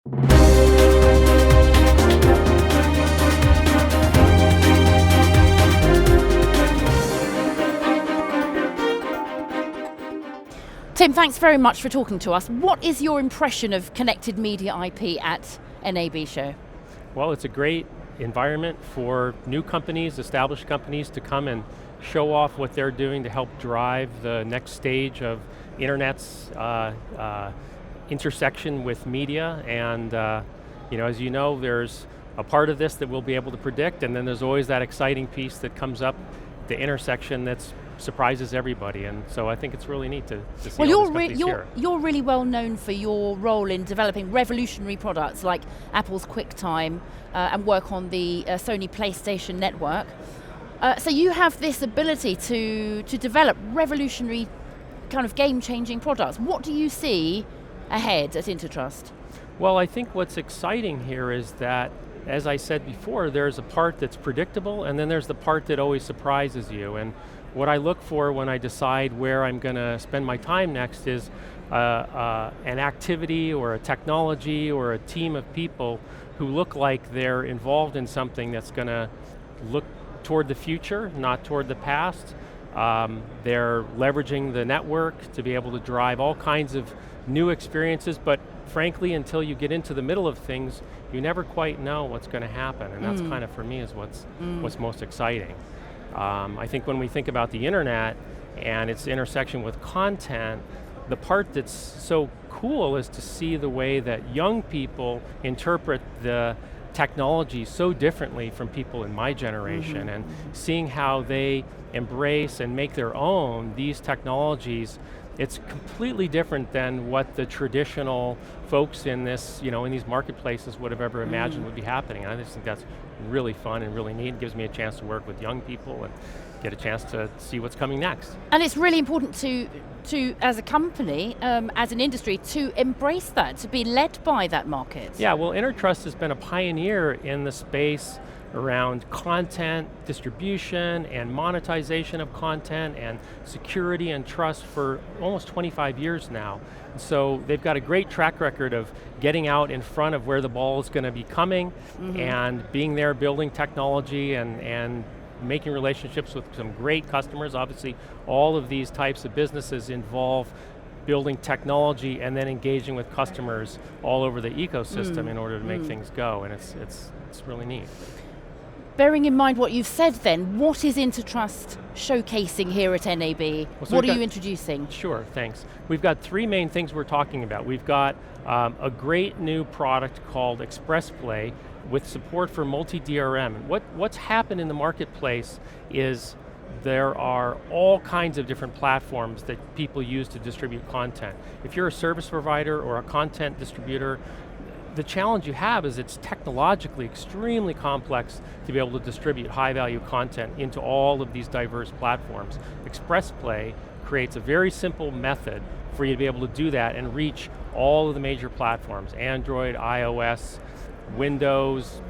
Tim, thanks very much for talking to us. What is your impression of connected media IP at NAB show? Well, it's a great environment for new companies, established companies to come and show off what they're doing to help drive the next stage of Internet's intersection with media. And as you know, there's a part of this that we'll be able to predict, and then there's always that exciting piece that comes up, the intersection that's surprises everybody, and so I think it's really neat to see all these companies here. You're really well known for your role in developing revolutionary products like Apple's QuickTime and work on the Sony PlayStation network. So you have this ability to develop revolutionary kind of game-changing products. What do you see ahead at Intertrust? Well, I think what's exciting here is that, as I said before, there's a part that's predictable, and then there's the part that always surprises you. And what I look for when I decide where I'm going to spend my time next is an activity or a technology or a team of people who look like they're involved in something that's going to look toward the future, not toward the past. They're leveraging the network to be able to drive all kinds of new experiences, but frankly, until you get into the middle of things, you never quite know what's going to happen, and that's kind of, for me, is what's most exciting. I think when we think about the internet and its intersection with content, the part that's so cool is to see the way that young people interpret the technology so differently from people in my generation, and seeing how they embrace and make their own these technologies. It's completely different than what the traditional folks in this, in these marketplaces would have ever imagined would be happening. And I just think that's really fun and really neat. It gives me a chance to work with young people and get a chance to see what's coming next. And it's really important to as a company, as an industry, to embrace that, to be led by that market. Yeah, well, Intertrust has been a pioneer in the space around content distribution and monetization of content and security and trust for almost 25 years now. So they've got a great track record of getting out in front of where the ball is going to be coming and being there, building technology and making relationships with some great customers. Obviously, all of these types of businesses involve building technology and then engaging with customers all over the ecosystem in order to make things go, and it's really neat. Bearing in mind what you've said then, what is Intertrust showcasing here at NAB? Well, so what are you introducing? Sure, thanks. We've got three main things we're talking about. We've got a great new product called Express Play with support for multi-DRM. What's happened in the marketplace is there are all kinds of different platforms that people use to distribute content. If you're a service provider or a content distributor, the challenge you have is it's technologically extremely complex to be able to distribute high-value content into all of these diverse platforms. Express Play creates a very simple method for you to be able to do that and reach all of the major platforms: Android, iOS, Windows,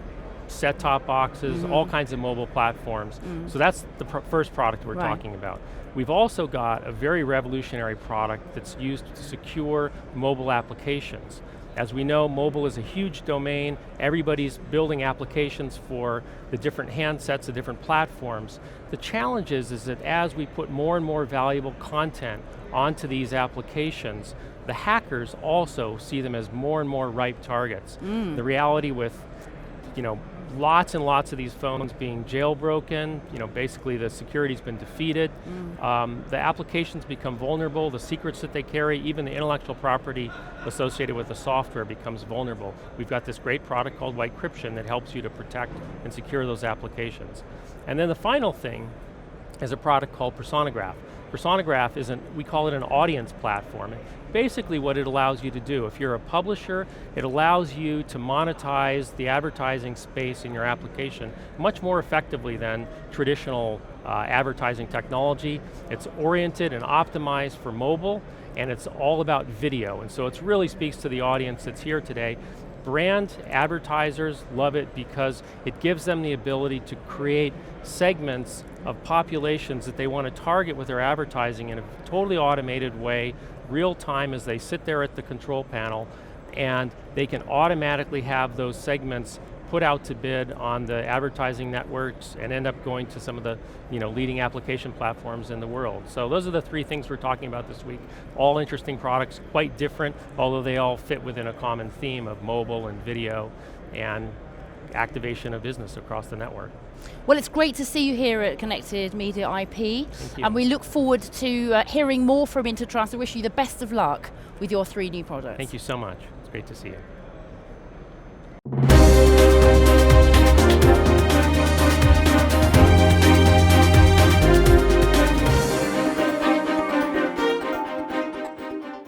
set-top boxes, all kinds of mobile platforms. So that's the first product we're talking about. We've also got a very revolutionary product that's used to secure mobile applications. As we know, mobile is a huge domain. Everybody's building applications for the different handsets, the different platforms. The challenge is that as we put more and more valuable content onto these applications, the hackers also see them as more and more ripe targets. The reality with, lots and lots of these phones being jailbroken, basically the security's been defeated. The applications become vulnerable, the secrets that they carry, even the intellectual property associated with the software becomes vulnerable. We've got this great product called Whitecryption that helps you to protect and secure those applications. And then the final thing is a product called Personograph. Personograph we call it an audience platform. Basically what it allows you to do, if you're a publisher, it allows you to monetize the advertising space in your application much more effectively than traditional advertising technology. It's oriented and optimized for mobile, and it's all about video. And so it really speaks to the audience that's here today. Brand advertisers love it because it gives them the ability to create segments of populations that they want to target with their advertising in a totally automated way, real time as they sit there at the control panel, and they can automatically have those segments put out to bid on the advertising networks and end up going to some of the leading application platforms in the world. So those are the three things we're talking about this week. All interesting products, quite different, although they all fit within a common theme of mobile and video and activation of business across the network. Well, it's great to see you here at Connected Media IP. Thank you. And we look forward to hearing more from Intertrust. I wish you the best of luck with your 3 new products. Thank you so much. It's great to see you.